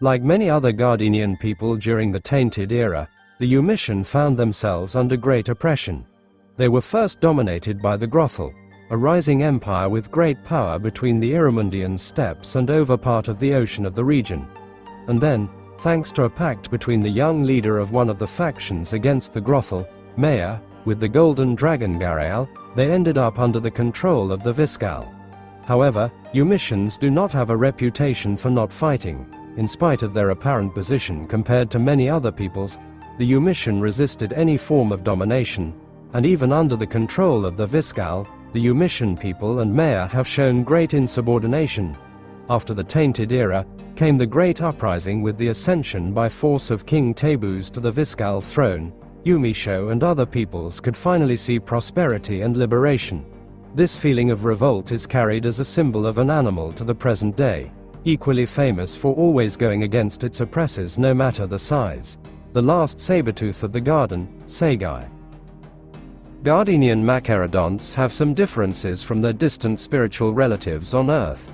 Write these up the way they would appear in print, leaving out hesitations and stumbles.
Like many other Gardenian people during the Tainted era, the Yumishan found themselves under great oppression. They were first dominated by the Grothel, a rising empire with great power between the Irimundian steppes and over part of the ocean of the region. And then, thanks to a pact between the young leader of one of the factions against the Grothel, Maih, with the Golden Dragon Gareal, they ended up under the control of the Viskal. However, Yumishans do not have a reputation for not fighting. In spite of their apparent position compared to many other peoples, the Yumishan resisted any form of domination, and even under the control of the Viskal, the Yumishan people and Maih have shown great insubordination. After the Tainted era, came the great uprising with the ascension by force of King Thebus to the Viskal throne. Yumisho and other peoples could finally see prosperity and liberation. This feeling of revolt is carried as a symbol of an animal to the present day, equally famous for always going against its oppressors no matter the size. The last sabertooth of the garden, Saygai. Gardenian macarodonts have some differences from their distant spiritual relatives on Earth.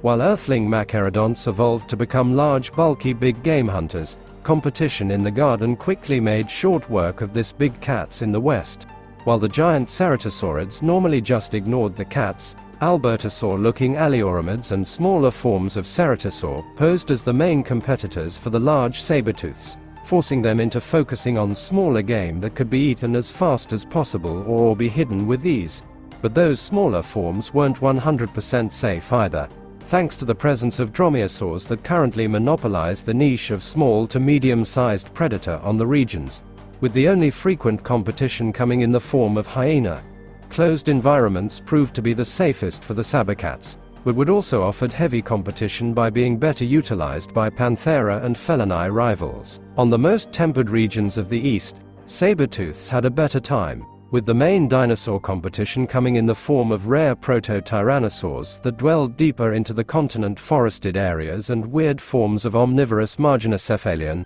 While Earthling macarodonts evolved to become large, bulky big game hunters, competition in the garden quickly made short work of this big cats in the West. While the giant ceratosaurids normally just ignored the cats, Albertosaur-looking Aleoramids and smaller forms of ceratosaur posed as the main competitors for the large sabertooths, forcing them into focusing on smaller game that could be eaten as fast as possible or be hidden with ease. But those smaller forms weren't 100% safe either, thanks to the presence of dromaeosaurs that currently monopolize the niche of small to medium-sized predator on the regions, with the only frequent competition coming in the form of hyena. Closed environments proved to be the safest for the sabercats, but would also offered heavy competition by being better utilized by panthera and felinae rivals. On the most tempered regions of the east, sabertooths had a better time, with the main dinosaur competition coming in the form of rare proto-tyrannosaurs that dwelled deeper into the continent forested areas and weird forms of omnivorous marginocephalian,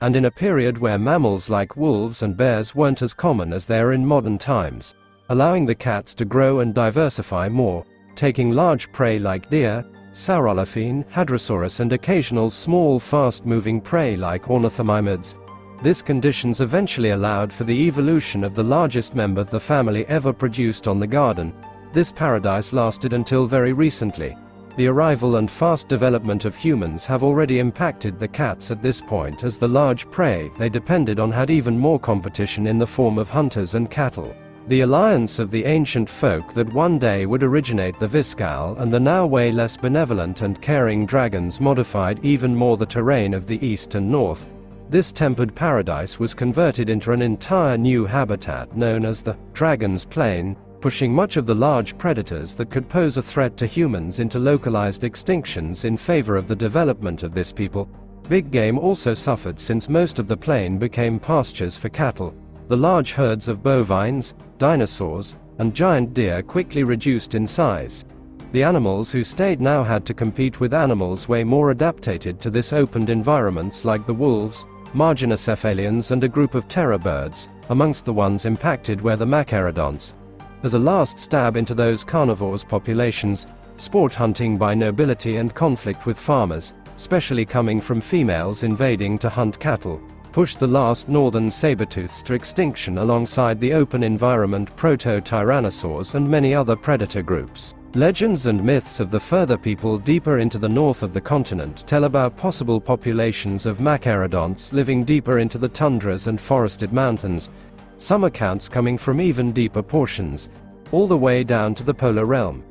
and in a period where mammals like wolves and bears weren't as common as they are in modern times, allowing the cats to grow and diversify more, taking large prey like deer, saurolophine, hadrosaurus and occasional small fast-moving prey like ornithomimids. These conditions eventually allowed for the evolution of the largest member the family ever produced on the garden. This paradise lasted until very recently. The arrival and fast development of humans have already impacted the cats at this point, as the large prey they depended on had even more competition in the form of hunters and cattle. The alliance of the ancient folk that one day would originate the Viskal and the now way less benevolent and caring dragons modified even more the terrain of the east and north. This tempered paradise was converted into an entire new habitat known as the Dragon's Plain, pushing much of the large predators that could pose a threat to humans into localized extinctions in favor of the development of this people. Big game also suffered since most of the plain became pastures for cattle. The large herds of bovines, dinosaurs, and giant deer quickly reduced in size. The animals who stayed now had to compete with animals way more adapted to this opened environments like the wolves, marginocephalians and a group of terror birds, amongst the ones impacted were the macarodonts. As a last stab into those carnivores populations, sport hunting by nobility and conflict with farmers, especially coming from females invading to hunt cattle, pushed the last northern sabertooths to extinction alongside the open environment proto-tyrannosaurs and many other predator groups. Legends and myths of the further people deeper into the north of the continent tell about possible populations of macarodonts living deeper into the tundras and forested mountains, some accounts coming from even deeper portions, all the way down to the polar realm.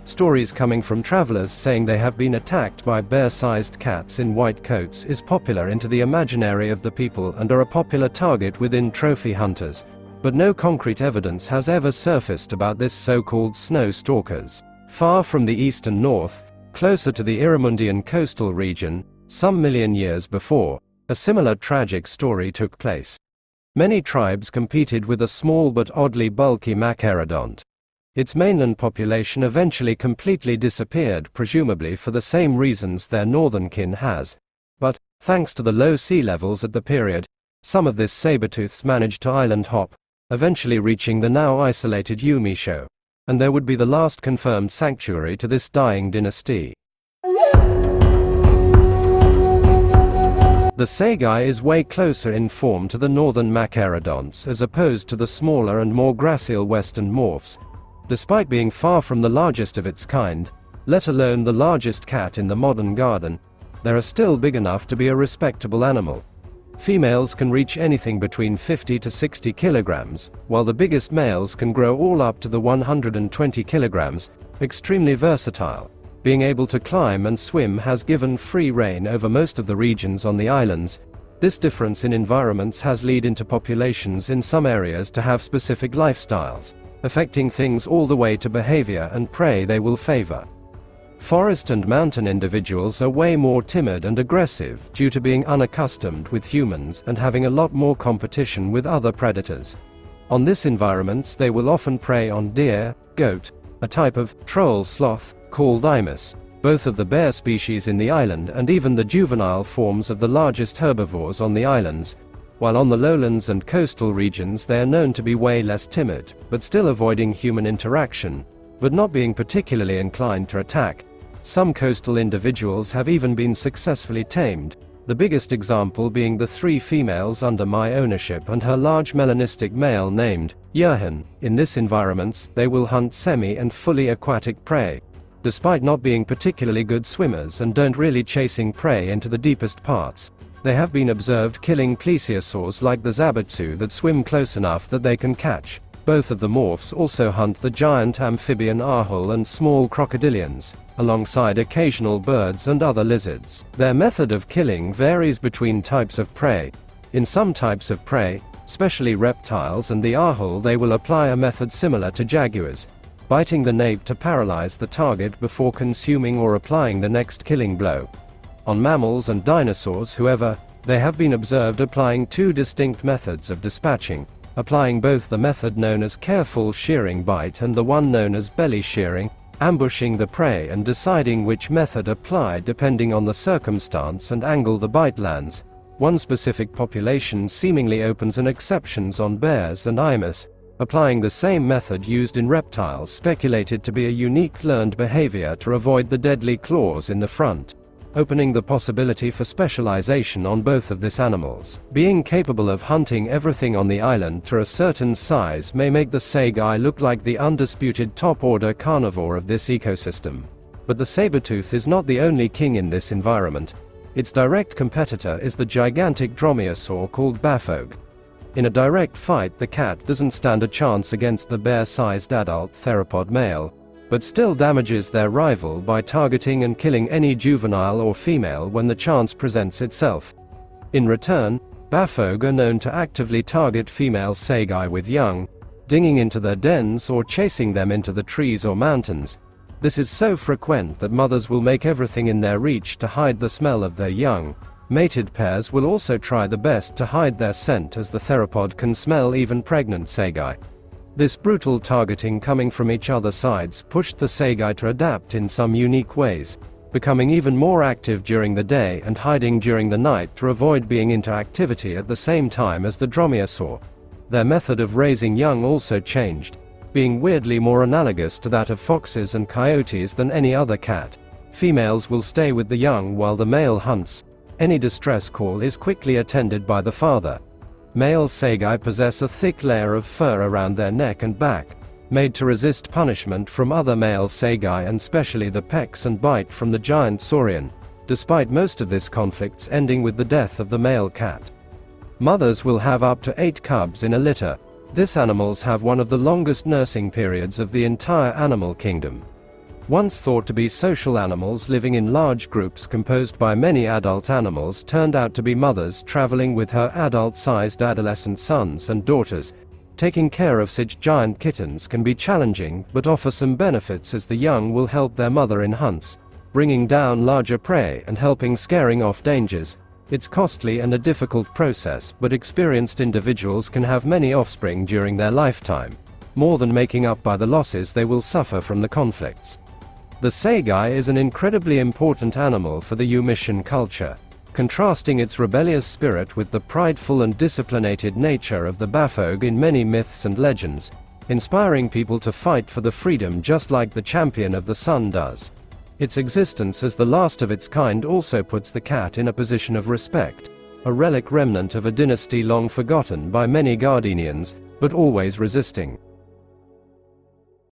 Stories coming from travelers saying they have been attacked by bear-sized cats in white coats is popular into the imaginary of the people and are a popular target within trophy hunters, but no concrete evidence has ever surfaced about this so-called snow stalkers. Far from the east and north, closer to the Irimundian coastal region, some million years before, a similar tragic story took place. Many tribes competed with a small but oddly bulky macarodont. Its mainland population eventually completely disappeared, presumably for the same reasons their northern kin has. But, thanks to the low sea levels at the period, some of this sabertooths managed to island hop, eventually reaching the now isolated Yumisho, and there would be the last confirmed sanctuary to this dying dynasty. The Saygai is way closer in form to the northern Machaerodonts as opposed to the smaller and more gracile western morphs. Despite being far from the largest of its kind, let alone the largest cat in the modern garden, they are still big enough to be a respectable animal. Females can reach anything between 50 to 60 kilograms, while the biggest males can grow all up to the 120 kilograms, extremely versatile. Being able to climb and swim has given free rein over most of the regions on the islands. This difference in environments has led into populations in some areas to have specific lifestyles, affecting things all the way to behavior and prey they will favor. Forest and mountain individuals are way more timid and aggressive due to being unaccustomed with humans and having a lot more competition with other predators. On this environments they will often prey on deer, goat, a type of troll sloth called Imus, both of the bear species in the island and even the juvenile forms of the largest herbivores on the islands, while on the lowlands and coastal regions they are known to be way less timid, but still avoiding human interaction, but not being particularly inclined to attack. Some coastal individuals have even been successfully tamed, the biggest example being the 3 females under Maih ownership and her large melanistic male named Yumishan. In this environments they will hunt semi and fully aquatic prey. Despite not being particularly good swimmers and don't really chasing prey into the deepest parts, they have been observed killing plesiosaurs like the sabertooth that swim close enough that they can catch. Both of the morphs also hunt the giant amphibian ahul and small crocodilians, alongside occasional birds and other lizards. Their method of killing varies between types of prey. In some types of prey, especially reptiles and the ahul, they will apply a method similar to jaguars, biting the nape to paralyze the target before consuming or applying the next killing blow. On mammals and dinosaurs, however, they have been observed applying 2 distinct methods of dispatching, applying both the method known as careful shearing bite and the one known as belly shearing, ambushing the prey and deciding which method applied depending on the circumstance and angle the bite lands. One specific population seemingly opens an exceptions on bears and Imus, applying the same method used in reptiles speculated to be a unique learned behavior to avoid the deadly claws in the front, opening the possibility for specialization on both of these animals. Being capable of hunting everything on the island to a certain size may make the Saygai look like the undisputed top-order carnivore of this ecosystem. But the sabertooth is not the only king in this environment. Its direct competitor is the gigantic dromaeosaur called Bafog. In a direct fight, the cat doesn't stand a chance against the bear-sized adult theropod male, but still damages their rival by targeting and killing any juvenile or female when the chance presents itself. In return, Bafog are known to actively target female Saygai with young, dinging into their dens or chasing them into the trees or mountains. This is so frequent that mothers will make everything in their reach to hide the smell of their young. Mated pairs will also try the best to hide their scent, as the theropod can smell even pregnant Saygai. This brutal targeting coming from each other's sides pushed the Saygai to adapt in some unique ways, becoming even more active during the day and hiding during the night to avoid being into activity at the same time as the dromaeosaur. Their method of raising young also changed, being weirdly more analogous to that of foxes and coyotes than any other cat. Females will stay with the young while the male hunts. Any distress call is quickly attended by the father. Male Saygai possess a thick layer of fur around their neck and back, made to resist punishment from other male Saygai and especially the pecks and bite from the giant saurian, despite most of this conflicts ending with the death of the male cat. Mothers will have up to 8 cubs in a litter. These animals have one of the longest nursing periods of the entire animal kingdom. Once thought to be social animals living in large groups composed by many adult animals turned out to be mothers traveling with her adult-sized adolescent sons and daughters. Taking care of such giant kittens can be challenging but offer some benefits, as the young will help their mother in hunts, bringing down larger prey and helping scaring off dangers. It's costly and a difficult process, but experienced individuals can have many offspring during their lifetime, more than making up by the losses they will suffer from the conflicts. The Saygai is an incredibly important animal for the Yumishan culture, contrasting its rebellious spirit with the prideful and disciplined nature of the Bafog in many myths and legends, inspiring people to fight for the freedom just like the champion of the sun does. Its existence as the last of its kind also puts the cat in a position of respect. a relic remnant of a dynasty long forgotten by many Gardenians, but always resisting.